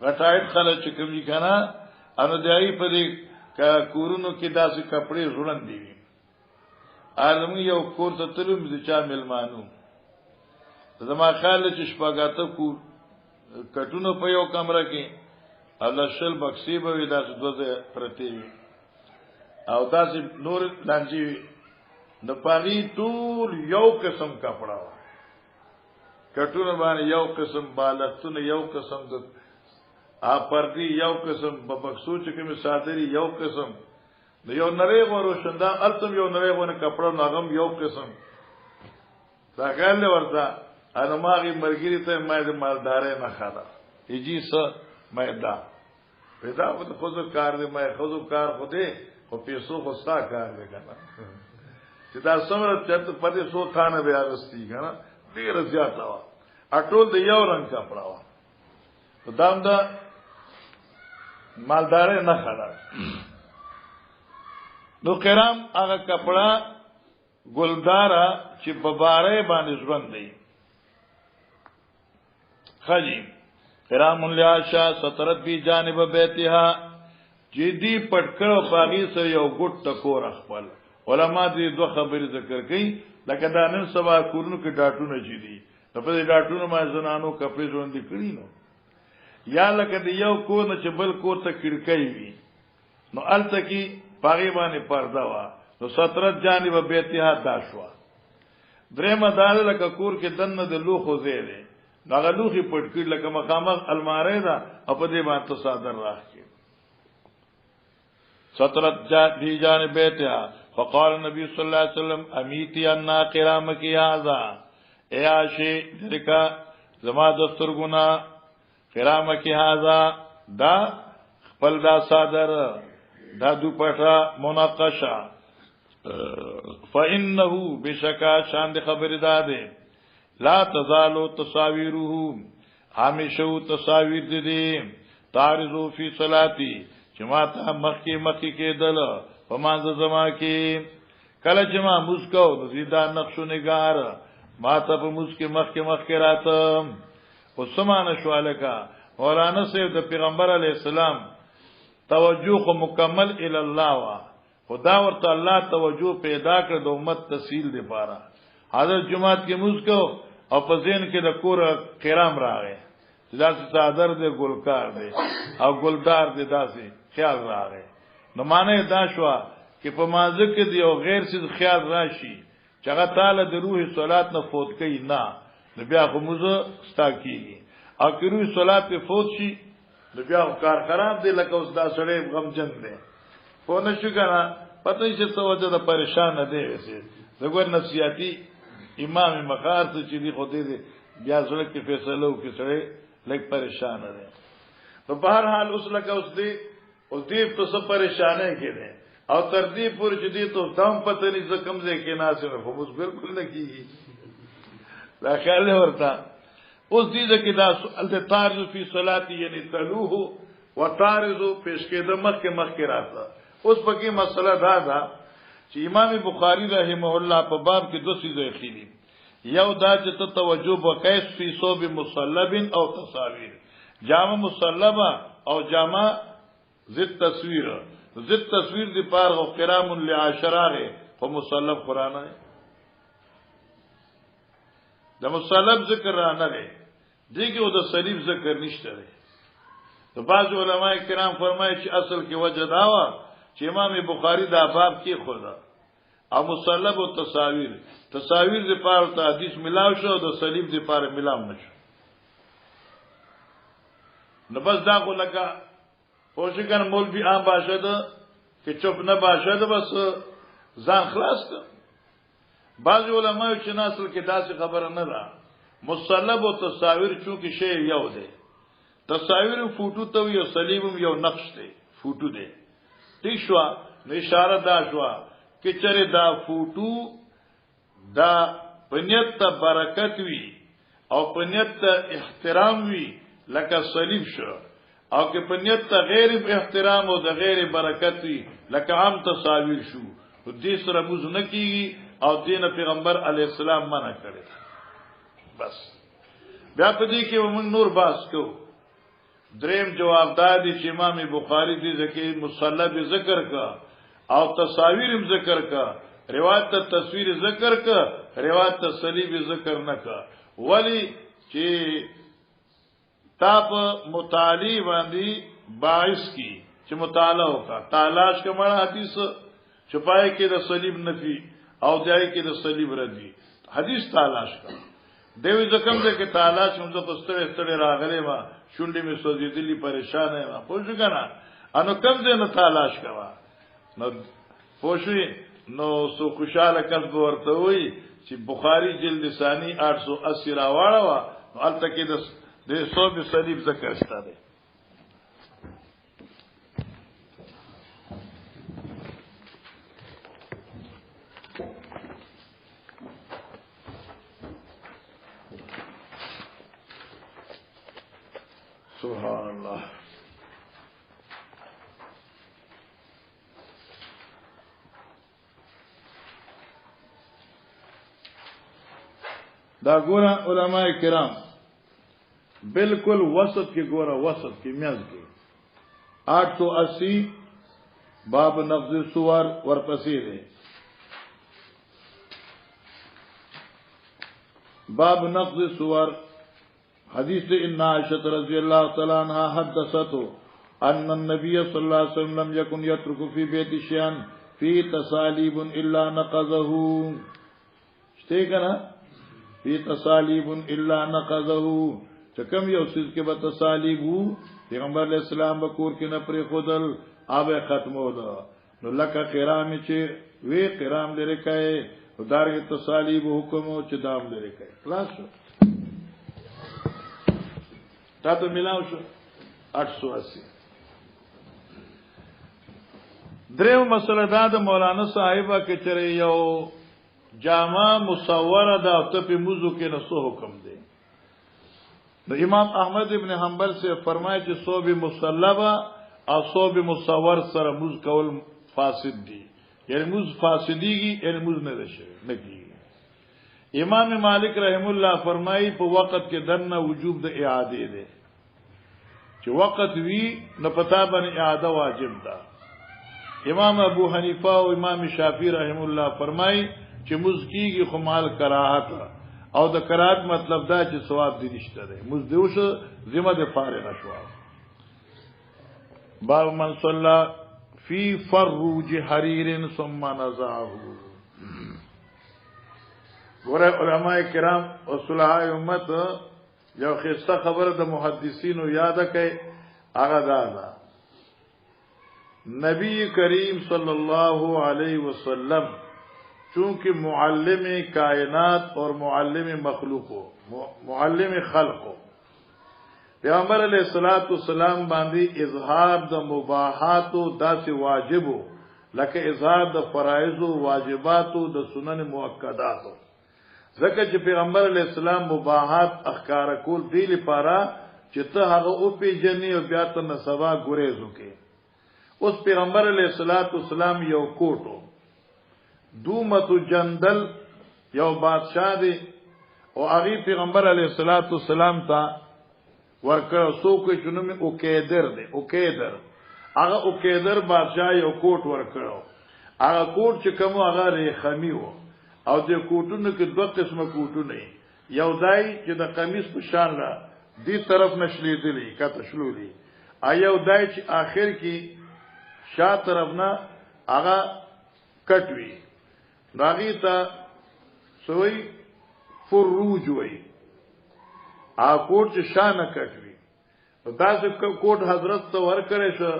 غټایت خلک چې کوم کنه انو دای په دې کورونو کې داسې کپڑے ژوند دي ارم یو کور ته تلم چې چا ملمانو زما خیال چې شپږاته کور کټونو په یو کمره کې الله شل بکسی به داسې دوزه پرتی او داسې نور لانجی د پاغي ټول یو قسم کپڑا کټونه باندې یو قسم بالښتونه یو قسم د پردی یو قسم ببکسو چې کوم صادری یو قسم د یو نری غورو شنده التم یو نری غونه کپڑا ناغم یو قسم دا غل ورته انا ماغي مرګری ته مې د مالدارې نه خاله ایجی څه مې دا پیدا وته خود کار دې مې خود کار خوده او پیسو خوستا کار دې کنه چې دا څومره چرته پدې سو خانه بیا غستی کنه ډیر زیات وا اټول د یو رنگ کپڑا وا دام دا مالدارې نه خاله نو کرام هغه کپڑا ګلدارا چې بباره باندې ژوند دی خجیم کرام العاشا سترت بی جانب بیتها جدی پټکړو پاغي سره یو ګټ ټکور خپل علما دې دوه خبرې ذکر کړي لکه دا نن سبا کورونو کې ډاټونه چي دي په دې ډاټونو ما زنانو کپڑے ژوند کړي نو یا لکه دې یو کور نه چې بل کور ته کړکۍ وي نو الته کې پاغي باندې پردا وا نو سترت جانب بیتها داشوا درې مدار لکه کور کې دنه د لوخو زیره هغه لوخي پټکړ لکه مخامخ الماره ده په دې باندې صادر راځي سترت دی جانب بیتها فقال النبي صلى الله عليه وسلم امیتی ان کرامک هذا اے عاشی درکا زما دستور ګنا کرامک هذا دا خپل دا صادر دا دو پټا مناقشه فانه بشکا شان د خبر داده لا تزالو تصاویره همیشو تصاویر دي تارزو فی صلاتی چې ما ته مخکی کې دل په مانځ زما کې کله چې ما مسکو نو زیدا نقشو نگار ما ته په مسکه مخکی راته او سمانه شوالکا مولانا سید د پیغمبر علی السلام توجه خو مکمل ال الله وا خدا ورته الله توجه پیدا کړ د امت تسهیل دی پاره حضرت جمعات کې مسکو او په ذهن کې د کور کرام راغی داسې صادر دی ګلکار دی او ګلدار دی داسې خیال راغی نو معنی دا شو چې په مازه کې دی او غیر څه خیال راشي چې هغه تعالی د روح صلات نه فوت کوي نه نو بیا خو موزه ستا کیږي او که روح صلات په فوت شي نو بیا کار خراب دی لکه اوس دا سړی غمجن دی په نشو کنه پته یې څه وجه د پریشان دی وسه دغه نفسیاتی امام مقار ته چې دی خو دې بیا زړه کې فیصله وکړي سره لګ پریشان دی په بهر حال اوس لکه اوس دې په څه پریشانه کې دی او تر دې پورې چې دې ته دم پته نه زکم دې کې ناسه نه خو موږ بالکل نه کیږي دا خیال ورته اوس دې کې دا سوال ته تارز فی صلاتی یعنی تلوه وتارز پیش کې د مخ راځه اوس پکې مسله دا ده چې امام بخاری رحمه الله په باب کې دوه چیزې خېلي یو دا چې ته توجه وکړې فی صوب مصلب او تصاویر جامع مصلبه او جامع ضد تصویر دی پار او کرام لعشراره او مصلب قران ہے د مصلب ذکر را نه دی دغه او د صلیب ذکر نشته دی تو بعض علماء کرام فرمایي چې اصل کې وجه دا و چې امام بخاری دا باب کې خورا او مصلب او تصاویر دی پار ته حدیث ملاو شو او د صلیب دی پار ملاو نشو نو بس دا کو لگا پوشکن مولوی عام باشد که چپ نه باشد بس ځان خلاص کړ بعض علماء چې ناسل کې داسې خبره نه ده مصلب او تصاویر چونکه شی یو دی تصاویر فوټو ته یو صلیبم یو نقش دی فوټو دی تیشوا نو اشاره دا شوا چې چره دا فوټو دا پنیت برکت وی او پنیت احترام وی لکه صلیب شو او که پنیت ته غیر احترام او د غیر برکت وی لکه عام تصاویر شو دې سره موږ نه کیږي او دین پیغمبر علی السلام منع کړی بس بیا په دې کې موږ نور باس کو دریم جواب دادی چې امام بخاری دې ځکه مصلب ذکر کا او تصاویر ذکر کا روایت تصویر ذکر کا روایت صلیب ذکر نه کا ولی چې تاپ مطالعه باندې باعث کی چې مطالعه وکا تلاش کمن حدیث چھپائے کې د صلیب نفی او ځای کې د صلیب ردی حدیث تلاش کا دیوی زکم دے کہ تلاش هم زه پستړې ستړې راغلې ما شونډې می سوځېدلې پریشان یم پوښ کنه انو کم دې نه تلاش کوا نو پوښوي نو سو خوشاله کس ورته وي چې بخاری جلد ثانی 880 راواړه وا البته کې د صوب صلیب ذکر شته ده سبحان الله دا ګورا علماء کرام بالکل وسط کې ګورا وسط کې میاز کې 880 باب نقض سوار ورپسې ده باب نقض سوار حدیث ان عائشہ رضی اللہ تعالی عنہا حدثته ان النبي صلی اللہ علیہ وسلم لم يكن يترك في بيت شيئا في تصاليب الا نقضه شته کنا في تصاليب الا نقضه چکم یو سیز کې به تصالیب پیغمبر علیہ السلام بکور کې نه پر خودل آب ختمو ده نو لکه قرام چې وی قرام لري کای دارګه تصالیب حکم او چې دام لري کای خلاص تا ته ملاو شو 880 دریو مسله دا د مولانا صاحبہ کې چره یو جامع مصوره دا ته په موضوع کې نسو حکم دی نو امام احمد ابن حنبل سے فرمایي چې صوب مصلبه او صوب مصور سره موز کول فاسد دي یعنی موز فاسدیږي یعنی موز نه شي نه کیږي امام مالک رحم الله فرمایي په وخت کې دنه وجوب د اعاده ده چې وخت وی نه پتا باندې اعاده واجب ده امام ابو حنیفه او امام شافعی رحم الله فرمایي چې موز کیږي خو مال کراهت او د کراهت مطلب دا چې ثواب دي نشته ده موز دیوش ذمہ ده فارغ شو باب من صلى فی فروج حریر ثم نزعه ګوره علماء کرام او صلحاء امت یو خسته خبره د محدثینو یاد کړي هغه دا نبی کریم صلی الله علیه وسلم چونکه معلم کائنات اور معلم مخلوق ہو معلم خلق ہو پیغمبر علیہ الصلوۃ والسلام باندې اظهار د مباحات او داسې واجب لکه اظهار د فرایض او واجبات او د سنن مؤکدات ځکه چې پیغمبر علیہ السلام مباحات اخکار کول دی لپاره چې ته هغه او پیجنې او بیا ته نسبا ګریز وکې اوس پیغمبر علیہ الصلوۃ والسلام یو کوټو دومت جندل یو بادشاہ دی او هغه پیغمبر علیہ الصلوۃ والسلام ته ورکړ سو کې چونم او کېدر دی او کېدر هغه او کېدر بادشاہ یو کوټ ورکړو هغه کوټ چې کوم هغه ریخمی وو او د کوټونو کې دوه قسمه کوټونه یو دای چې د قمیص په شان را دی طرف نشلیدلی کته شلولي ایو دای چې آخر کې شا طرف نه هغه کټوي راغی ته سوی فروج وای ا کوټ چې شان کټوي دا چې کوټ حضرت ته ورکړې شو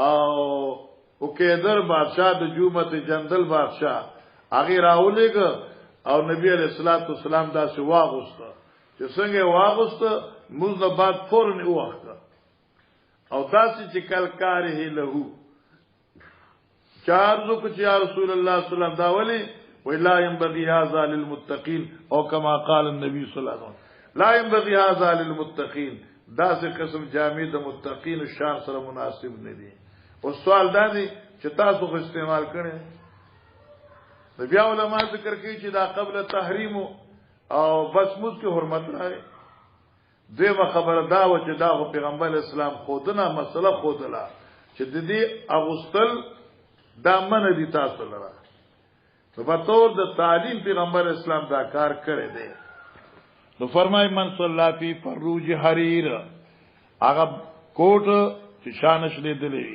او کېدر بادشاہ د جومت جندل بادشاہ هغه راولېګ او نبی علیہ الصلوۃ والسلام دا سی واغسته چې څنګه واغسته موږ نه بعد فورن وخته او داسې چې کلکاره له چار زو چې یا رسول الله صلی الله علیه وسلم دا ولی ولا ينبغي هذا للمتقين او كما قال النبي صلی الله علیه وسلم لا ينبغي هذا للمتقين دا څه قسم جامع د متقین شان سره مناسب نه دي او سوال دا دی چې تاسو خو استعمال کړئ د بیا علماء ذکر کوي چې دا قبل تحریم او بس موږ کې حرمت راغی دیو خبر دا و چې دا پیغمبر اسلام خودنه مسله خودلا چې د دې اغوستل دا من دي تاسو لره په تور د تعلیم پیغمبر اسلام دا کار کړی دی نو فرمای من صلی فی فروج حریر هغه کوټ چې شانش لیدلې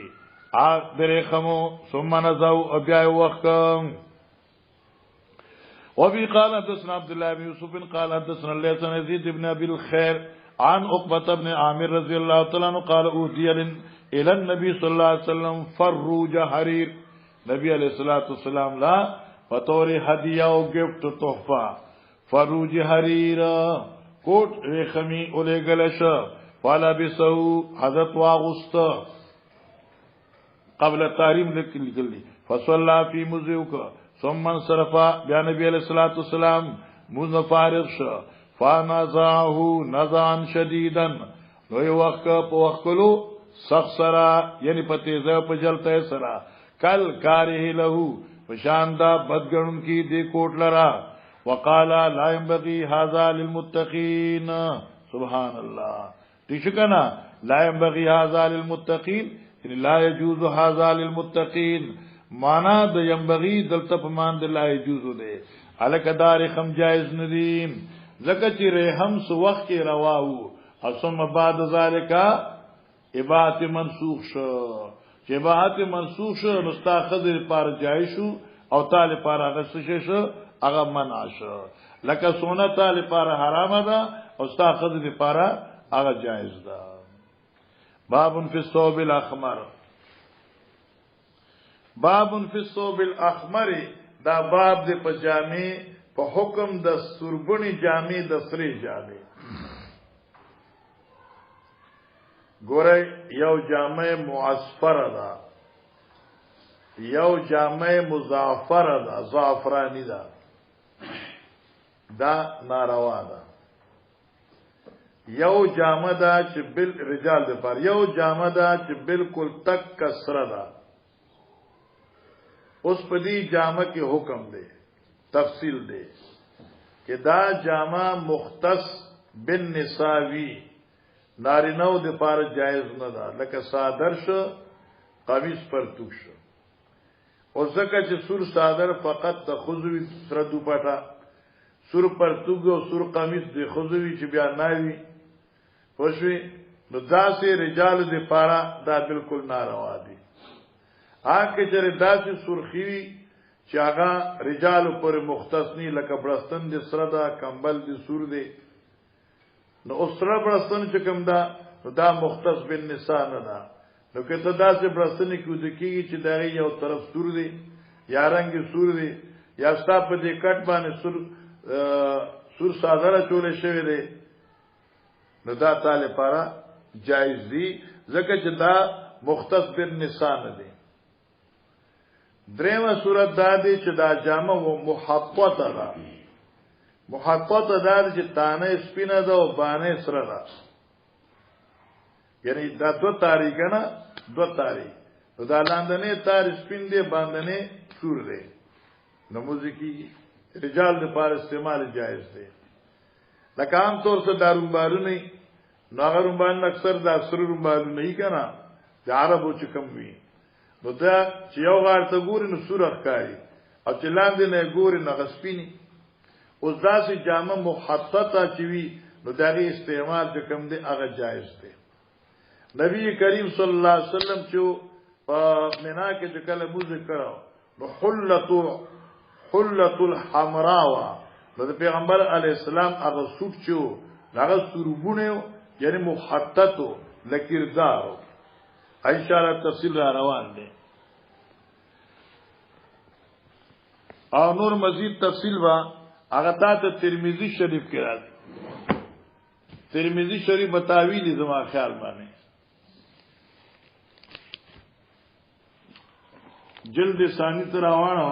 هغه درې خمو ثم نزو او بیا وخت وفي قال حدثنا عبد الله بن يوسف قال حدثنا الليث بن يزيد بن ابي الخير عن عقبة بن عامر رضي الله تعالى عنه قال اوتي الى النبي صلى الله عليه وسلم فروج حرير نبی علیہ الصلوۃ والسلام لا فطور هدیه او گفت تحفه فروج حریر کوٹ ریخمی اولے گلش فالا بسو حضرت واغست قبل تحریم لکلی فصلى في مزيوك ثم انصرف بیا نبی علیہ الصلوۃ والسلام مزفارغ شو فنزعه نزعا شديدا نو وقلو سخسرا یعنی پتیزه په جلته سرا کل کاره له وشاندا بدګون کی دی کوټ لرا وقال لا ينبغي هذا للمتقين سبحان الله تشکنا لا ينبغي هذا للمتقين لا يجوز هذا للمتقين معنا د ينبغي دلته په مان د لا يجوز دی الکدار خم جائز ندیم زکه چې رحم سو وخت کې رواو اسم بعد ذالک اباحت منسوخ شو چې اباحت منسوخ شو نو استاخذ پر جای شو او تعالی پر هغه څه شو هغه منع شو لکه سونه تعالی پر حرام ده او استاخذ پر هغه جایز ده باب فی الثوب الاحمر باب فی الثوب الاحمر دا باب د پجامه په حکم د سربنی جامې د سری جامې ګوره یو جامې معصفر ده یو جامې مزعفر ده زعفرانی ده دا ناروا ده یو جامه ده چې بل رجال ده پر یو جامه ده چې بالکل تک کسره ده اوس په دې جامه کې حکم دی تفصیل دے کہ دا جامع مختص بن نساوی نارینو د پار جائز نه ده لکه صادر شو قمیص پرتوک شو او زکه چې سور صادر فقط د خزوی سر دوپټا سور پرتوک او سور قمیص د خزوی چې بیا ناوی خوشوی نو داسې رجال د پارا دا بالکل ناروا دي آکه چې داسې سرخی چې هغه رجال پر مختص نه لکه برستن د سره دا کمبل د سور دی نو اسره برستن چې کوم دا دا مختص بن نساء نه ده نو کته داسې برستن کې د کیږي چې دا یو طرف سور دی یا رنگ سور دی یا ستاپ دې کټ باندې سور صادره چولې شوی دی نو دا تعالی لپاره جایز دی ځکه چې دا مختص بن نساء نه دی دریمه صورت دا دی چې دا جامه و محططه ده محططه ده چې تانه سپینه ده او باندې سره ده یعنی دا دو تاریخ نه دو تاریخ دا لاندنه تار سپین دی باندې سور دی نو موزیکی رجال د پاره استعمال جایز دی لکه عام طور سے دارومبارو نه ناغرون باندې اکثر دا سرورون باندې نه کنا د عربو چې کم وی نو دا چې یو غار ته ګوري نو سورخ کاری او چې لاندې نه ګوري نو غسپینی اوس داسې جامه محططه چې وی نو دغه استعمال چې کوم دی هغه جایز دی نبی کریم صلی الله علیه وسلم چې په مینا کې چې کله موزه کړو نو حلت الحمراء نو د پیغمبر علی السلام هغه سوټ چې هغه سوربونه یعنی محططو لکردارو انشاءاللہ تفصیل را روان دے او نور مزید تفصیل با اغتا تا ترمیزی شریف کی را دی ترمیزی شریف بتاویلی زمان خیال بانے جلد ثانی تر آوانا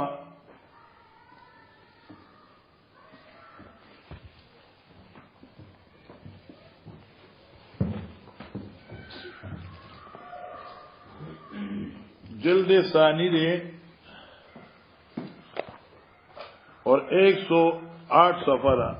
جلد ثانی دے اور 108 صفحہ